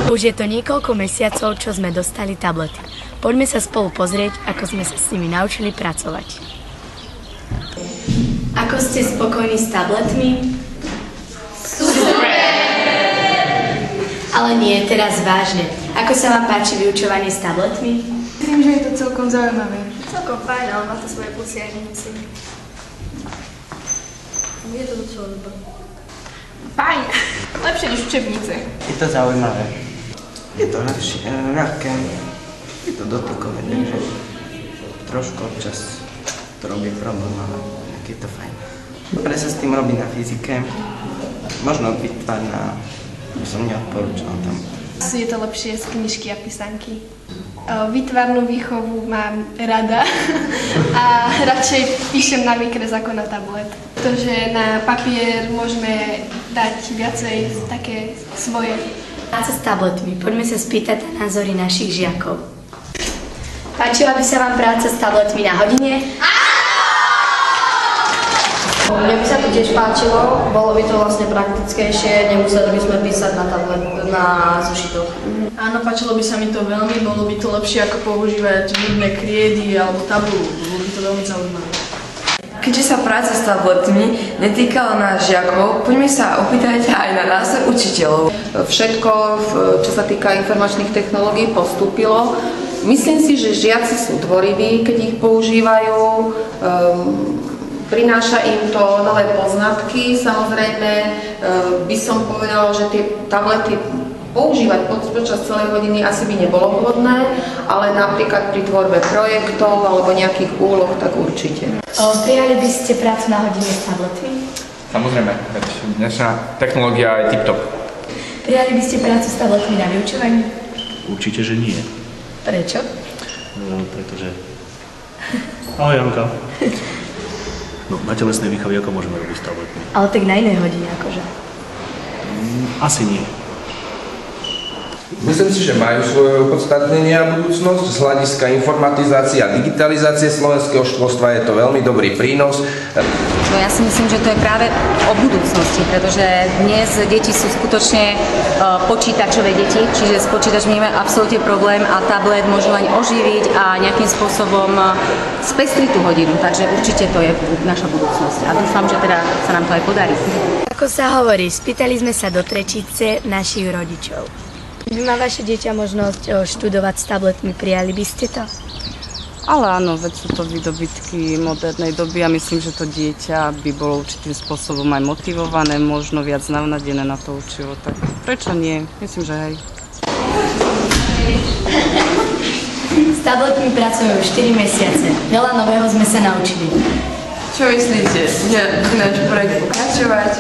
Už je to niekoľko mesiacov, čo sme dostali tablety. Poďme sa spolu pozrieť, ako sme sa s nimi naučili pracovať. Ako ste spokojní s tabletmi? Super! Ale nie, teraz vážne. Ako sa vám páči vyučovanie s tabletmi? Myslím, že je to celkom zaujímavé. Celkom fajn, ale má to svoje plusy aj minusy. Je to docela dobré. Fajn! Lepšie než učebnice. Je to zaujímavé. Je to ľahké. Je to dotykové, takže trošku občas to robí problém, ale je to fajn. Dobre sa s tým robí na fyzike. Možno výtvarná, som neodporúčal tam. Je to lepšie z knižky a písanky. Výtvarnú výchovu mám rada a radšej píšem na výkres ako na tablet. Pretože na papier môžeme dať viacej také svoje. Práca s tabletmi. Poďme sa spýtať na názory našich žiakov. Páčila by sa vám práca s tabletmi na hodine? Mne by sa to tiež páčilo, bolo by to vlastne praktickejšie, nemuseli by sme písať na tablet, na zošitoch. Áno, páčilo by sa mi to veľmi, bolo by to lepšie ako používať nudné kriedy alebo tabulu, bolo by to veľmi zaujímavé. Keďže sa práca s tabletmi netýkala nás žiakov, poďme sa opýtať aj na nás učiteľov. Všetko, čo sa týka informačných technológií, postúpilo. Myslím si, že žiaci sú tvoriví, keď ich používajú. Prináša im to nové poznatky. Samozrejme, by som povedala, že tie tablety používať počas celej hodiny asi by nebolo vhodné, ale napríklad pri tvorbe projektov alebo nejakých úloh, tak určite. Prijali by ste prácu na hodine s tabletmi? Samozrejme, veď dnešná technológia je tip-top. Prijali by ste prácu s tabletmi na vyučovanie? Určite, že nie. Prečo? No, pretože... Ahoj, Janka. No, na telesnej výchove ako môžeme robiť s tabletmi? Ale tak na inej hodine, akože. Asi nie. Myslím si, že majú svoje opodstatnenie a budúcnosť. Z hľadiska informatizácie a digitalizácie slovenského školstva je to veľmi dobrý prínos. No ja si myslím, že to je práve o budúcnosti, pretože dnes deti sú skutočne počítačové deti, čiže s počítačmi nemáme absolútne problém a tablet môžu len oživiť a nejakým spôsobom spestriť tú hodinu, takže určite to je naša budúcnosť a dúfam, že teda sa nám to aj podarí. Ako sa hovorí, spýtali sme sa do tretice našich rodičov. Keby má vaše dieťa možnosť študovať s tabletmi, prijali by ste to? Ale áno, veď sú to výdobytky modernej doby a myslím, že to dieťa by bolo určitým spôsobom aj motivované, možno viac navnadené na to učivo, tak prečo nie? Myslím, že hej. S tabletmi pracujeme už 4 mesiace. Veľa nového sme sa naučili. Čo myslíte? Bude náš projekt pokračovať?